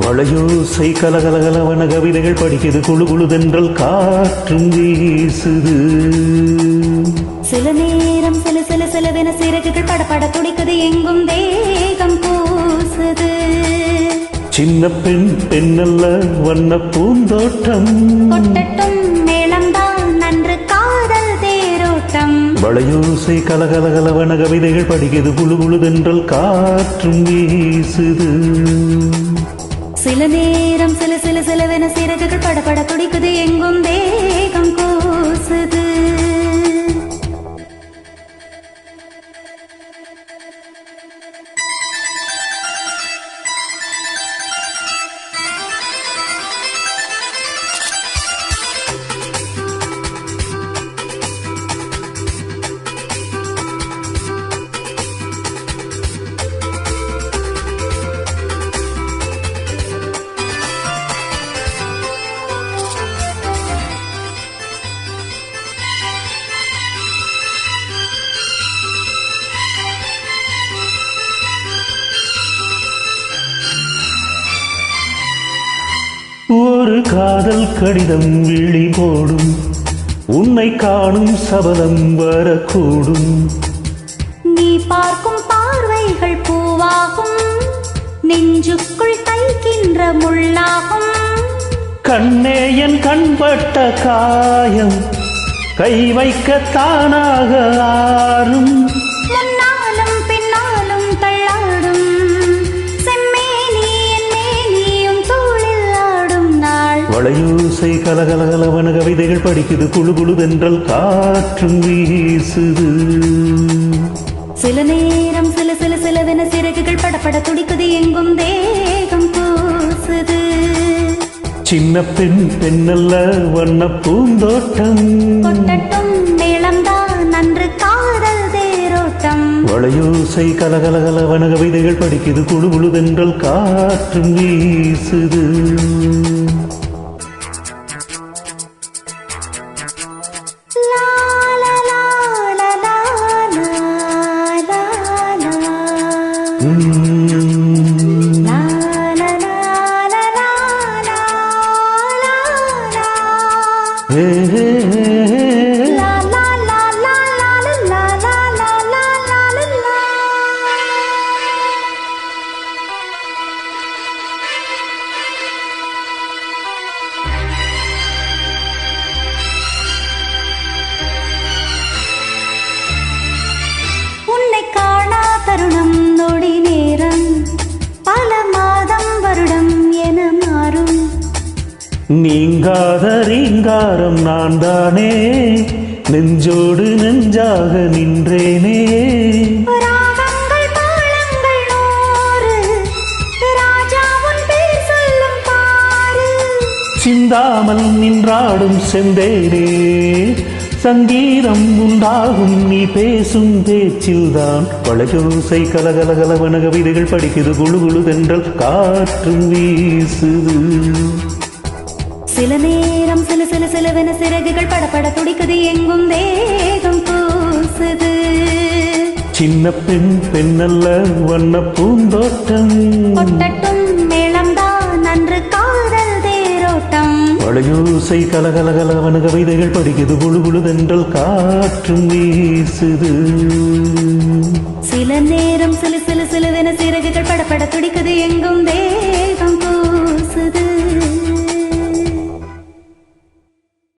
வளையோசை கலகலகலவன கவிதைகள் படிக்குது, குழு குழுதென்றல் காற்றும் வீசுது. சில நேரம் சில சில சிலவென சிறகுகள் படபட துடிக்குது, எங்கும் தேகம் பூசுது. சின்ன பெண் பெண்ணல்ல வண்ண பூந்தோட்டம், கொட்டட்டும் மேளம்தான் நன்று காதல் தேரோட்டம். வளையோசை கலகலகலவன கவிதைகள் படிக்குது, குழு குழுதென்றல் காற்றும் வீசுது. சில நேரம் சில சில சிலவென சிறகுகள் படபட துடிக்குது, எங்கும் தேகம் கூசுது. ஒரு காதல் கடிதம் விழி போடும், உன்னை காணும் சபலம் வரக்கூடும். நீ பார்க்கும் பார்வைகள் பூவாகும், நெஞ்சுக்குள் தைக்கின்ற முள்ளாகும். கண்ணே என் கண்பட்ட காயம் கை வைக்க தானாக ஆறும். முன்னாலும் பின்னாலும் தள்ளாடும் செம்மேனி என் மேனியும் தோளில் ஆடும் நாள். வளையோசை கலகலகலவன கவிதைகள் படிக்குது, குழு குழுவென்றல் காற்றும் வீசுது. சில நேரம் சில சில சிலவென சிறகுகள் படபட துடிக்குது, எங்கும் தேகம் பூசுது. சின்ன பெண் பெண்ணல்ல வண்ண பூந்தோட்டம், கொட்டட்டும் மேளம்தான் நன்று காதல் தேரோட்டம். வளையோசை கலகலகலவன கவிதைகள் படிக்குது, குழு குழுவென்றல் காற்றும் வீசுது. லா லா லா லா லா லா லா லா. லா லா லா லா லா லா லா லா. ஹே, ஹே, ஹே, ஹே. லா லா லா லா லா லா லா லா லா லா லா. உன்னை காணா தருணம் நொடி நேரம் பல மாதம் வருடம் என மாறும். நீங்காத ரீங்காரம் நான் தானே, நெஞ்சோடு நெஞ்சாக நின்றேனே. ராகங்கள் தாளங்கள் நூறு, ராஜா உன் பேர் சொல்லும் பாரு. சிந்தாமல் நின்றாடும் செந்தேனே, சங்கீதம் உண்டாகும் நீ பேசும் பேச்சில்தான். வளையோசை கலகலகலவன கவிதைகள் படிக்குது, குழு குழுவென்றல் காற்றும் வீசுது. சில நேரம் சில சில சிலவென சிறகுகள் படபட துடிக்குது, எங்கும் தேகம் பூசுது. சின்ன பெண் பெண்ணல்ல வண்ண பூந்தோட்டம், கொட்டட்டும் மேளம்தான் நன்று காதல் தேரோட்டம். வளையோசை கலகலகலவன கவிதைகள் படிக்குது, குழு குழுவென்றல் காற்றும் வீசுது. சில நேரம் சில சில சிலவென சிறகுகள் படபட துடிக்குது, எங்கும் தேகம் பூசுது.